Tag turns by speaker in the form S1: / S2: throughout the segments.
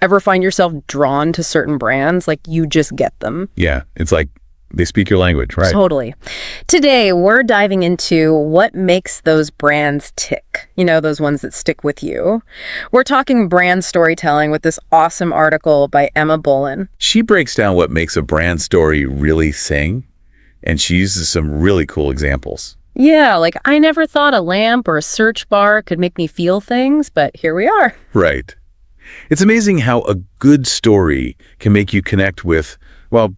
S1: Ever find yourself drawn to certain brands? Like you just get them.
S2: Yeah, it's like they speak your language, right?
S1: Totally. Today, we're diving into what makes those brands tick. You know, those ones that stick with you. We're talking brand storytelling with this awesome article by Emma Bolin.
S2: She breaks down what makes a brand story really sing, and she uses some really cool examples.
S1: Yeah, like I never thought a lamp or a search bar could make me feel things, but here we are.
S2: Right. It's amazing how a good story can make you connect with, well,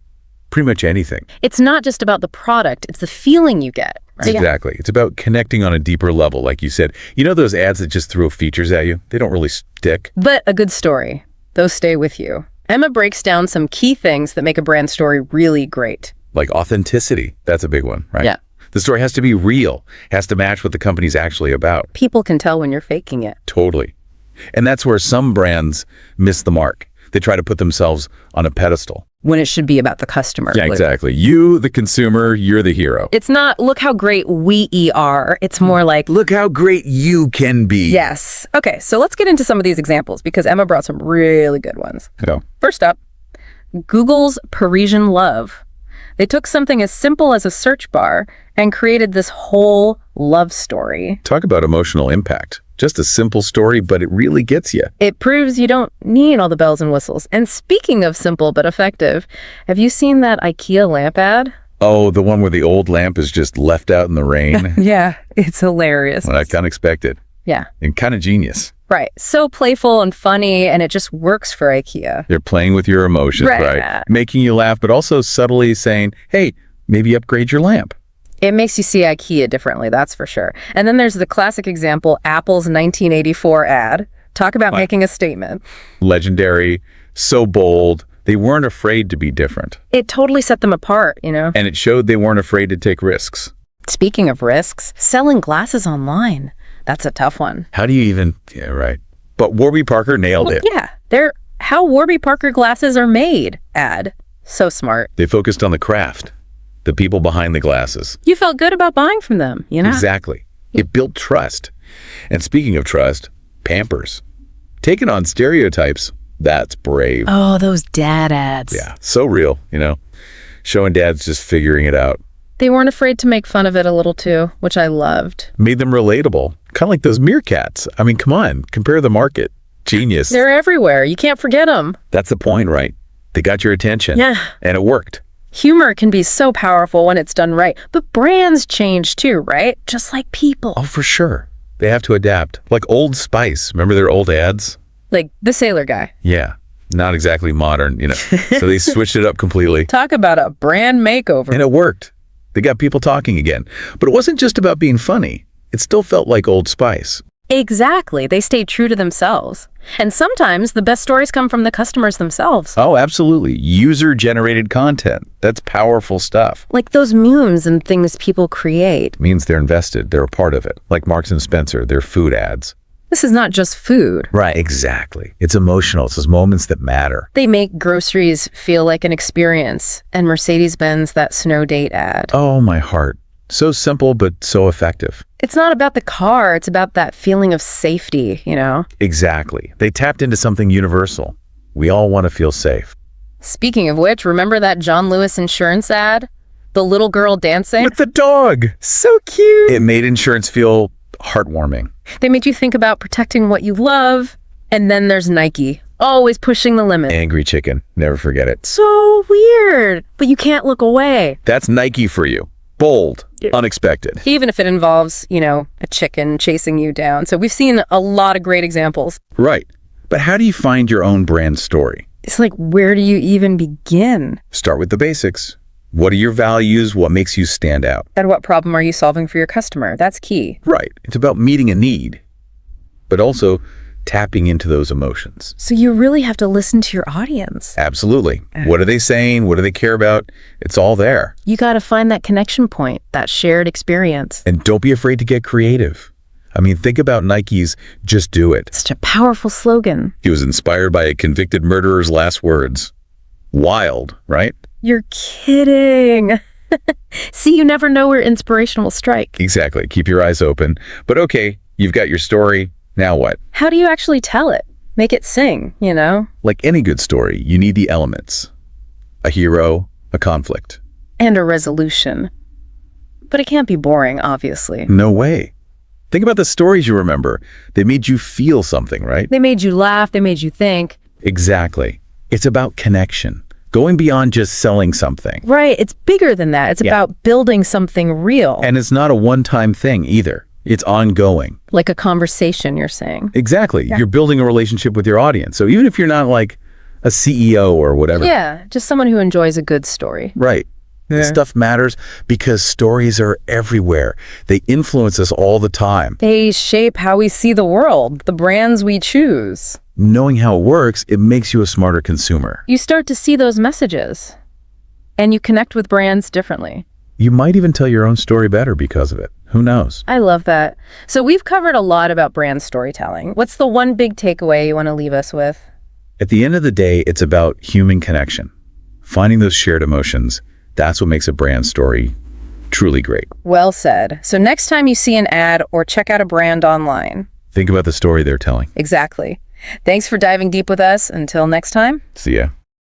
S2: pretty much anything.
S1: It's not just about the product, it's the feeling you get. Right?
S2: Exactly. It's about connecting on a deeper level, like you said. You know those ads that just throw features at you? They don't really stick.
S1: But a good story, those stay with you. Emma breaks down some key things that make a brand story really great.
S2: Like authenticity. That's a big one, right?
S1: Yeah.
S2: The story has to be real, has to match what the company's actually about.
S1: People can tell when you're faking it.
S2: Totally. And that's where some brands miss the mark. They try to put themselves on a pedestal.
S1: When it should be about the customer.
S2: Yeah, exactly. You, the consumer, you're the hero.
S1: It's not, look how great we are. It's more like,
S2: look how great you can be.
S1: Yes. Okay, so let's get into some of these examples because Emma brought some really good ones.
S2: Go.
S1: First up, Google's Parisian Love. They took something as simple as a search bar and created this whole love story.
S2: Talk about emotional impact. Just a simple story, but it really gets you.
S1: It proves you don't need all the bells and whistles. And speaking of simple but effective, have you seen that IKEA lamp ad?
S2: Oh, the one where the old lamp is just left out in the rain?
S1: Yeah, it's hilarious.
S2: Well, that's unexpected.
S1: Yeah.
S2: And kind of genius.
S1: Right. So playful and funny, and it just works for IKEA.
S2: They're playing with your emotions, right? Making you laugh, but also subtly saying, hey, maybe upgrade your lamp.
S1: It makes you see IKEA differently, that's for sure. And then there's the classic example, Apple's 1984 ad. Talk about making a statement.
S2: Legendary, so bold. They weren't afraid to be different.
S1: It totally set them apart, you know?
S2: And it showed they weren't afraid to take risks.
S1: Speaking of risks, selling glasses online. That's a tough one.
S2: How do you even... Yeah, right. But Warby Parker nailed it.
S1: Yeah. They're how Warby Parker glasses are made ad. So smart.
S2: They focused on the craft. The people behind the glasses.
S1: You felt good about buying from them, you know?
S2: Exactly. It built trust. And speaking of trust, Pampers. Taking on stereotypes, that's brave.
S1: Oh, those dad ads.
S2: Yeah, so real, you know? Showing dads just figuring it out.
S1: They weren't afraid to make fun of it a little too, which I loved.
S2: Made them relatable. Kind of like those meerkats. I mean, come on, compare the market. Genius.
S1: They're everywhere. You can't forget them.
S2: That's the point, right? They got your attention.
S1: Yeah.
S2: And it worked.
S1: Humor can be so powerful when it's done right, but brands change too, right? Just like people.
S2: Oh, for sure. They have to adapt. Like Old Spice. Remember their old ads?
S1: Like the sailor guy.
S2: Yeah. Not exactly modern, you know. So they switched it up completely.
S1: Talk about a brand makeover.
S2: And it worked. They got people talking again. But it wasn't just about being funny. It still felt like Old Spice.
S1: Exactly. They stayed true to themselves. And sometimes the best stories come from the customers themselves.
S2: Oh, absolutely. User-generated content. That's powerful stuff.
S1: Like those memes and things people create.
S2: Means they're invested. They're a part of it. Like Marks and Spencer, their food ads.
S1: This is not just food.
S2: Right, exactly. It's emotional. It's those moments that matter.
S1: They make groceries feel like an experience. And Mercedes-Benz, that snow date ad.
S2: Oh, my heart. So simple, but so effective.
S1: It's not about the car. It's about that feeling of safety, you know?
S2: Exactly. They tapped into something universal. We all want to feel safe.
S1: Speaking of which, remember that John Lewis insurance ad? The little girl dancing?
S2: With the dog.
S1: So cute.
S2: It made insurance feel heartwarming.
S1: They made you think about protecting what you love. And then there's Nike, always pushing the limit.
S2: Angry chicken. Never forget it.
S1: So weird, but you can't look away.
S2: That's Nike for you. Bold, unexpected.
S1: Even if it involves, you know, a chicken chasing you down. So we've seen a lot of great examples.
S2: Right. But how do you find your own brand story?
S1: It's like, where do you even begin?
S2: Start with the basics. What are your values? What makes you stand out?
S1: And what problem are you solving for your customer? That's key.
S2: Right. It's about meeting a need, but also tapping into those emotions.
S1: So you really have to listen to your audience.
S2: Absolutely. What are they saying? What do they care about? It's all there.
S1: You got to find that connection point, that shared experience.
S2: And don't be afraid to get creative. I mean, think about Nike's "Just Do It."
S1: Such a powerful slogan.
S2: He was inspired by a convicted murderer's last words. Wild, right?
S1: You're kidding. See, you never know where inspiration will strike.
S2: Exactly. Keep your eyes open. But okay, you've got your story. Now what?
S1: How do you actually tell it? Make it sing, you know?
S2: Like any good story, you need the elements. A hero, a conflict.
S1: And a resolution. But it can't be boring, obviously.
S2: No way. Think about the stories you remember. They made you feel something, right?
S1: They made you laugh, they made you think.
S2: Exactly. It's about connection. Going beyond just selling something.
S1: Right, it's bigger than that. It's about building something real.
S2: And it's not a one-time thing either. It's ongoing.
S1: Like a conversation, you're saying.
S2: Exactly. You're building a relationship with your audience. So even if you're not like a CEO or whatever.
S1: Yeah, just someone who enjoys a good story.
S2: Right. This stuff matters because stories are everywhere. They influence us all the time.
S1: They shape how we see the world, the brands we choose.
S2: Knowing how it works, it makes you a smarter consumer.
S1: You start to see those messages, and you connect with brands differently.
S2: You might even tell your own story better because of it. Who knows?
S1: I love that. So we've covered a lot about brand storytelling. What's the one big takeaway you want to leave us with?
S2: At the end of the day, it's about human connection. Finding those shared emotions, that's what makes a brand story truly great.
S1: Well said. So next time you see an ad or check out a brand online.
S2: Think about the story they're telling.
S1: Exactly. Thanks for diving deep with us. Until next time.
S2: See ya.